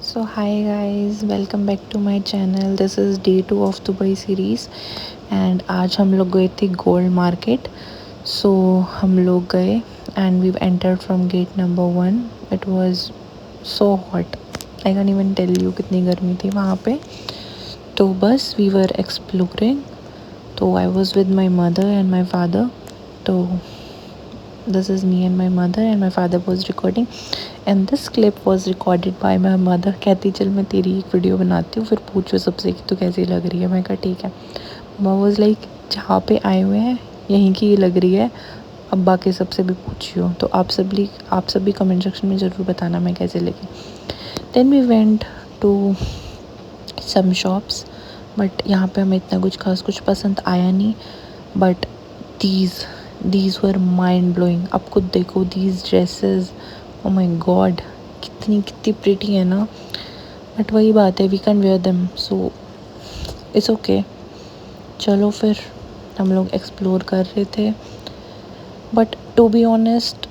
So hi guys, welcome back to my channel. This is day 2 of Dubai series and आज हम लोग गए थे गोल्ड मार्केट. So हम लोग गए and we entered from gate number 1. It was so hot. I can't even tell you कितनी गर्मी थी वहाँ पे. तो बस we were exploring. तो I was with my mother and my father. तो this is me and my mother and my father was recording and this clip was recorded by my mother. कहती चल मैं तेरी एक वीडियो बनाती हूँ फिर पूछो सबसे कि तू कैसी लग रही है. मैं कहा ठीक है. मम्मा वाज लाइक जहाँ पे आए हुए हैं यहीं की लग रही है, अब बाकी सबसे भी पूछियो. तो आप सभी कमेंट सेक्शन में ज़रूर बताना मैं कैसे लगी. Then we went to some shops but यहाँ पे हमें इतना कुछ पसंद आया नहीं. But these were mind blowing. अब खुद देखो these dresses, oh my god, कितनी प्रिटी है ना. बट वही बात है, we can wear them so it's okay. चलो फिर हम लोग एक्सप्लोर कर रहे थे. बट टू बी ऑनेस्ट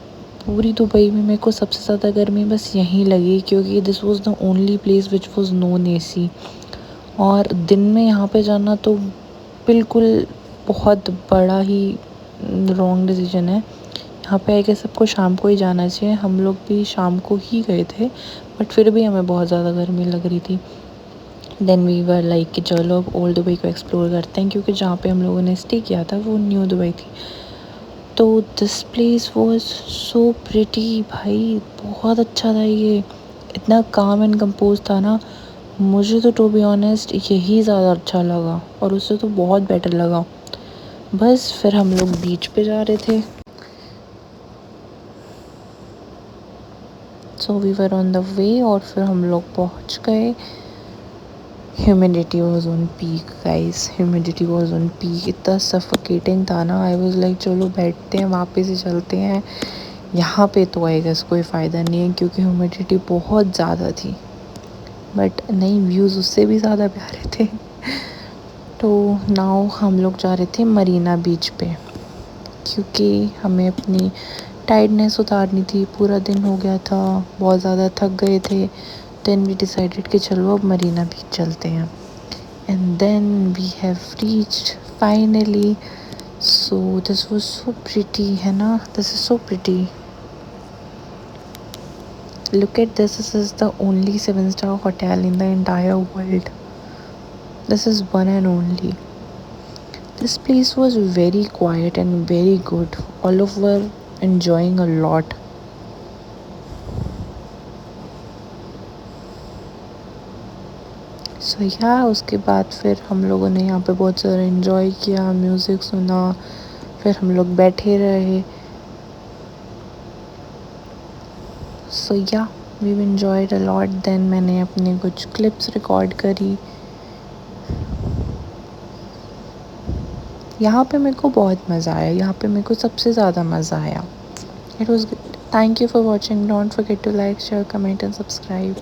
पूरी दुबई में मेरे को सबसे ज़्यादा गर्मी बस यहीं लगी क्योंकि this was the only place which was non AC. और दिन में यहाँ पे जाना तो बिल्कुल बहुत बड़ा ही रॉन्ग डिसीजन है. यहाँ पे आई गेस सबको शाम को ही जाना चाहिए. हम लोग भी शाम को ही गए थे बट फिर भी हमें बहुत ज़्यादा गर्मी लग रही थी. देन वी वर लाइक कि चलो अब ओल्ड दुबई को एक्सप्लोर करते हैं क्योंकि जहाँ पे हम लोगों ने स्टे किया था वो न्यू दुबई थी. तो this place was so pretty भाई, बहुत अच्छा था ये. इतना काम एंड कंपोज था ना. मुझे तो टू बी ऑनेस्ट यही ज़्यादा अच्छा लगा और उससे तो बहुत बेटर लगा. बस फिर हम लोग बीच पे जा रहे थे. So we were on the way और फिर हम लोग पहुंच गए. Humidity was on peak guys, humidity was on peak. इतना सफोकेटिंग था ना. आई वॉज लाइक चलो बैठते हैं वापस से चलते हैं. यहाँ पे तो आई गेस कोई फ़ायदा नहीं है क्योंकि ह्यूमिडिटी बहुत ज़्यादा थी. बट नहीं, व्यूज़ उससे भी ज़्यादा प्यारे थे. तो नाउ हम लोग जा रहे थे मरीना बीच पे क्योंकि हमें अपनी टायर्डनेस उतारनी थी. पूरा दिन हो गया था, बहुत ज़्यादा थक गए थे. देन वी डिसाइडेड कि चलो अब मरीना बीच चलते हैं. And then we have reached finally. So this was so pretty है ना. This is so pretty. Look at this. This is the only 7-star hotel in the entire world. This is one and only. This place was very quiet and very good. All of were enjoying a lot. सो या उसके बाद फिर हम लोगों ने यहाँ पे बहुत सारा इन्जॉय किया, म्यूज़िक सुना, फिर हम लोग बैठे रहे. So yeah we enjoyed a lot. Then मैंने अपने कुछ क्लिप्स रिकॉर्ड करी. यहाँ पे मेरे को बहुत मज़ा आया. यहाँ पे मेरे को सबसे ज़्यादा मज़ा आया. It was good. Thank you for watching. Don't forget to like, share, comment and subscribe.